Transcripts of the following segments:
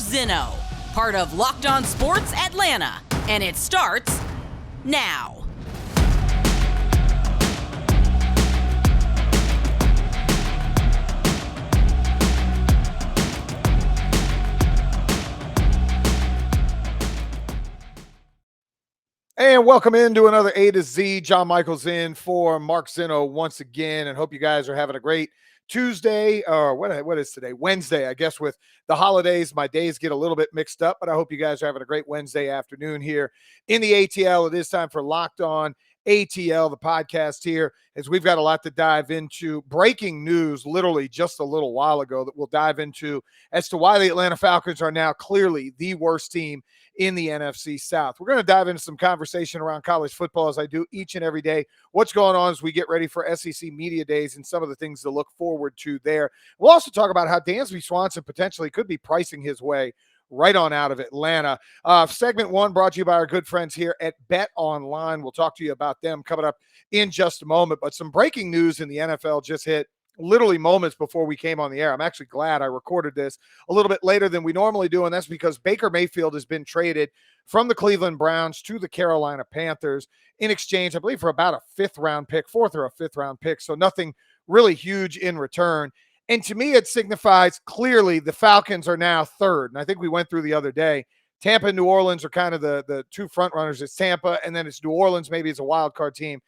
Zinno, part of Locked On Sports Atlanta, and it starts now. And welcome into another A to Z. John Michaels in for Mark Zinno once again, and hope you guys are having a great Tuesday, or what is today? Wednesday, I guess. With the holidays, my days get a little bit mixed up, but I hope you guys are having a great Wednesday afternoon here in the ATL. It is time for Locked On ATL, the podcast here, as we've got a lot to dive into. Breaking news literally just a little while ago that we'll dive into as to why the Atlanta Falcons are now clearly the worst team in the NFC South. We're going to dive into some conversation around college football, as I do each and every day. What's going on as we get ready for SEC Media Days and some of the things to look forward to there. We'll also talk about how Dansby Swanson potentially could be pricing his way right on out of Atlanta. Segment one brought to you by our good friends here at BetOnline. We'll talk to you about them coming up in just a moment. But some breaking news in the NFL just hit literally moments before we came on the air. I'm actually glad I recorded this a little bit later than we normally do, and that's because Baker Mayfield has been traded from the Cleveland Browns to the Carolina Panthers in exchange, I believe, for about a fourth or a fifth round pick, so nothing really huge in return. And to me, it signifies clearly the Falcons are now third, and I think we went through the other day. Tampa and New Orleans are kind of the two front runners. It's Tampa, and then it's New Orleans, maybe it's a wild card team.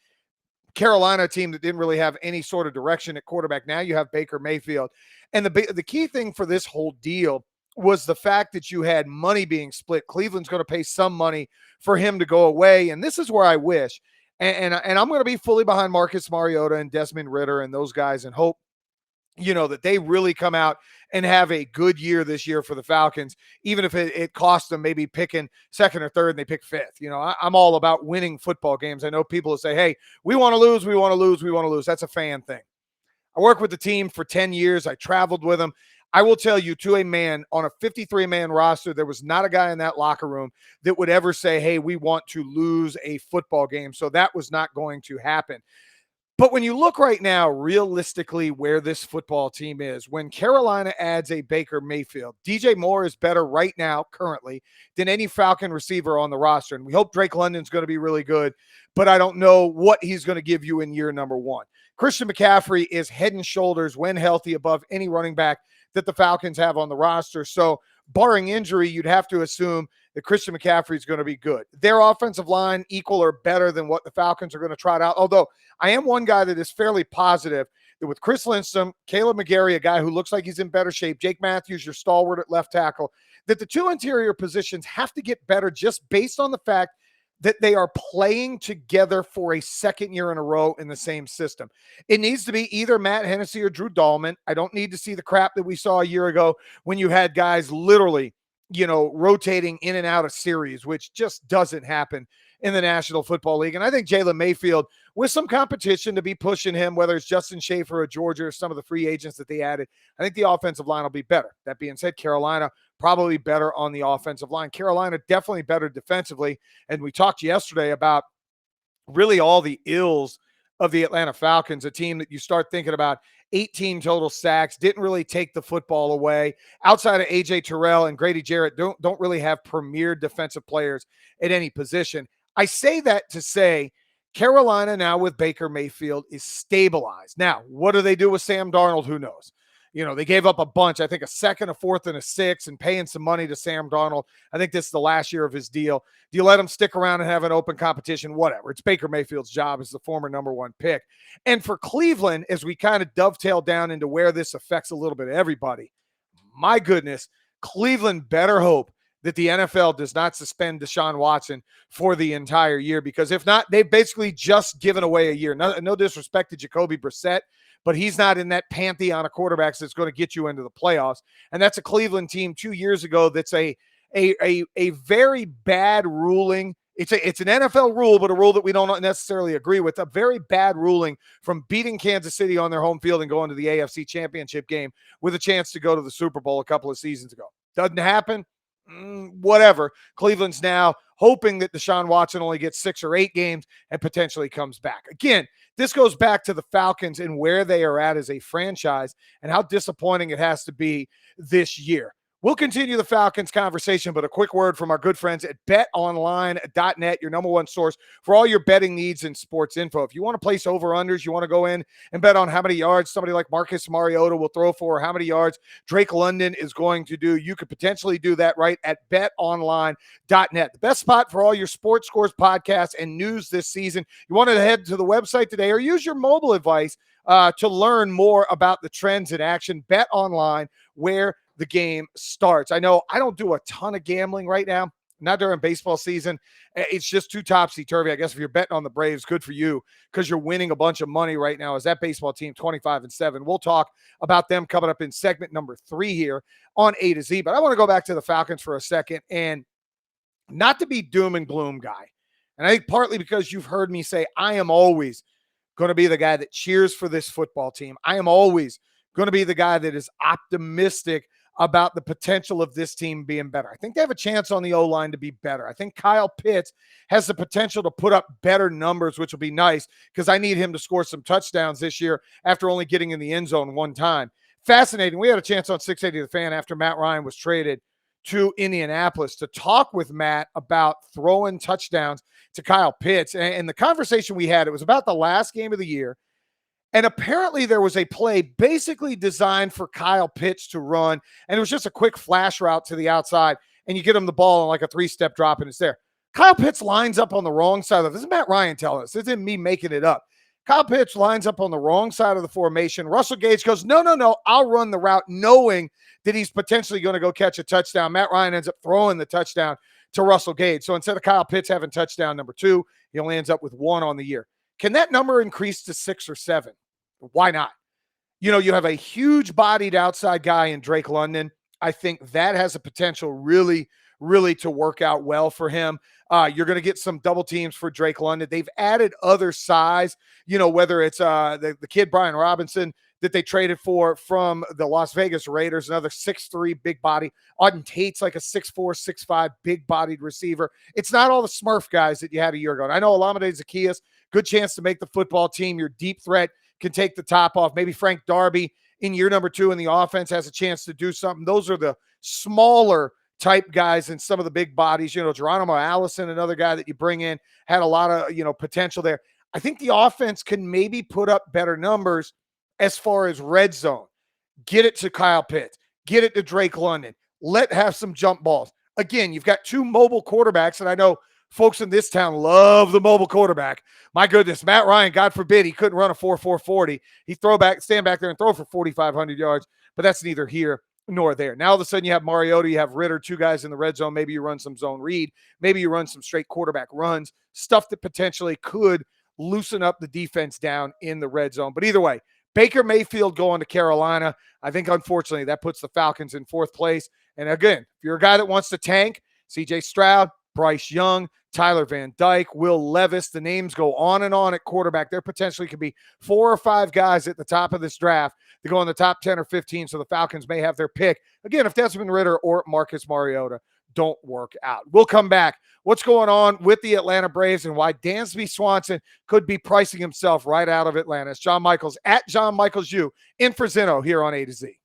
Carolina, team that didn't really have any sort of direction at quarterback. Now you have Baker Mayfield. And the key thing for this whole deal was the fact that you had money being split. Cleveland's going to pay some money for him to go away. And this is where I wish, and I'm going to be fully behind Marcus Mariota and Desmond Ridder and those guys, and hope, that they really come out and have a good year this year for the Falcons, even if it costs them maybe picking second or third and they pick fifth. I'm all about winning football games. I know people will say, hey, we want to lose, we want to lose, we want to lose. That's a fan thing. I worked with the team for 10 years. I traveled with them. I will tell you, to a man, on a 53-man roster, there was not a guy in that locker room that would ever say, hey, we want to lose a football game. So that was not going to happen. But when you look right now, realistically, where this football team is, when Carolina adds a Baker Mayfield, DJ Moore is better right now, currently, than any Falcon receiver on the roster. And we hope Drake London's going to be really good, but I don't know what he's going to give you in year number one. Christian McCaffrey is head and shoulders, when healthy, above any running back that the Falcons have on the roster. So barring injury, you'd have to assume that Christian McCaffrey is going to be good. Their offensive line equal or better than what the Falcons are going to trot out. Although I am one guy that is fairly positive that with Chris Lindstrom, Caleb McGarry, a guy who looks like he's in better shape, Jake Matthews, your stalwart at left tackle, that the two interior positions have to get better just based on the fact that they are playing together for a second year in a row in the same system. It needs to be either Matt Hennessy or Drew Dahlman. I don't need to see the crap that we saw a year ago when you had guys literally, rotating in and out of series, which just doesn't happen in the National Football League. And I think Jalen Mayfield, with some competition to be pushing him, whether it's Justin Schaefer or Georgia or some of the free agents that they added, I think the offensive line will be better. That being said, Carolina probably better on the offensive line. Carolina definitely better defensively. And we talked yesterday about really all the ills of the Atlanta Falcons, a team that you start thinking about 18 total sacks, didn't really take the football away. Outside of A.J. Terrell and Grady Jarrett, don't really have premier defensive players at any position. I say that to say Carolina now with Baker Mayfield is stabilized. Now, what do they do with Sam Darnold? Who knows? They gave up a bunch, I think a second, a fourth, and a sixth, and paying some money to Sam Darnold. I think this is the last year of his deal. Do you let him stick around and have an open competition? Whatever. It's Baker Mayfield's job as the former number one pick. And for Cleveland, as we kind of dovetail down into where this affects a little bit of everybody, my goodness, Cleveland better hope that the NFL does not suspend Deshaun Watson for the entire year, because if not, they've basically just given away a year. No disrespect to Jacoby Brissett, but he's not in that pantheon of quarterbacks that's going to get you into the playoffs. And that's a Cleveland team 2 years ago that's a very bad ruling. It's an NFL rule, but a rule that we don't necessarily agree with. A very bad ruling from beating Kansas City on their home field and going to the AFC Championship game with a chance to go to the Super Bowl a couple of seasons ago. Doesn't happen. Whatever. Cleveland's now hoping that Deshaun Watson only gets 6 or 8 games and potentially comes back. Again, this goes back to the Falcons and where they are at as a franchise and how disappointing it has to be this year. We'll continue the Falcons conversation, but a quick word from our good friends at BetOnline.net, your number one source for all your betting needs and sports info. If you want to place over-unders, you want to go in and bet on how many yards somebody like Marcus Mariota will throw for, how many yards Drake London is going to do, you could potentially do that right at BetOnline.net. The best spot for all your sports scores, podcasts, and news this season. You want to head to the website today or use your mobile device to learn more about the trends in action. Bet online where the game starts. I know I don't do a ton of gambling right now, not during baseball season. It's just too topsy-turvy. I guess if you're betting on the Braves, good for you because you're winning a bunch of money right now as that baseball team 25-7. We'll talk about them coming up in segment number 3 here on A to Z. But I want to go back to the Falcons for a second and not to be doom and gloom guy. And I think partly because you've heard me say I am always going to be the guy that cheers for this football team. I am always going to be the guy that is optimistic about the potential of this team being better. I think they have a chance on the O-line to be better. I think Kyle Pitts has the potential to put up better numbers, which will be nice because I need him to score some touchdowns this year after only getting in the end zone one time. Fascinating. We had a chance on 680 The Fan after Matt Ryan was traded to Indianapolis to talk with Matt about throwing touchdowns to Kyle Pitts. And the conversation we had, it was about the last game of the year. And apparently there was a play basically designed for Kyle Pitts to run, and it was just a quick flash route to the outside, and you get him the ball on like a 3-step drop, and it's there. Kyle Pitts lines up on the wrong side of this. Is Matt Ryan telling us. This isn't me making it up. Kyle Pitts lines up on the wrong side of the formation. Russell Gage goes, no, I'll run the route, knowing that he's potentially going to go catch a touchdown. Matt Ryan ends up throwing the touchdown to Russell Gage. So instead of Kyle Pitts having touchdown number 2, he only ends up with 1 on the year. Can that number increase to 6 or 7? Why not? You have a huge bodied outside guy in Drake London. I think that has a potential really to work out well for him. You're going to get some double teams for Drake London. They've added other size, whether it's the kid Brian Robinson that they traded for from the Las Vegas Raiders, another 6'3", big body. Auden Tate's like a 6'4", 6'5", big-bodied receiver. It's not all the Smurf guys that you had a year ago. And I know Olamide Zaccheaus, good chance to make the football team. Your deep threat can take the top off. Maybe Frank Darby in year number 2 in the offense has a chance to do something. Those are the smaller type guys and some of the big bodies. Geronimo Allison, another guy that you bring in, had a lot of, potential there. I think the offense can maybe put up better numbers as far as red zone. Get it to Kyle Pitts. Get it to Drake London. Have some jump balls. Again, you've got 2 mobile quarterbacks, and I know folks in this town love the mobile quarterback. My goodness, Matt Ryan, God forbid, he couldn't run a 4.40. He'd stand back there and throw for 4,500 yards, but that's neither here nor there. Now all of a sudden you have Mariota, you have Ritter, 2 guys in the red zone. Maybe you run some zone read. Maybe you run some straight quarterback runs, stuff that potentially could loosen up the defense down in the red zone. But either way, Baker Mayfield going to Carolina. I think, unfortunately, that puts the Falcons in 4th place. And again, if you're a guy that wants to tank, C.J. Stroud, Bryce Young, Tyler Van Dyke, Will Levis, the names go on and on at quarterback. There potentially could be 4 or 5 guys at the top of this draft to go in the top 10 or 15, so the Falcons may have their pick. Again, if Desmond Ritter or Marcus Mariota don't work out. We'll come back. What's going on with the Atlanta Braves and why Dansby Swanson could be pricing himself right out of Atlanta. It's John Michaels at John Michaels U in for Zinno here on A to Z.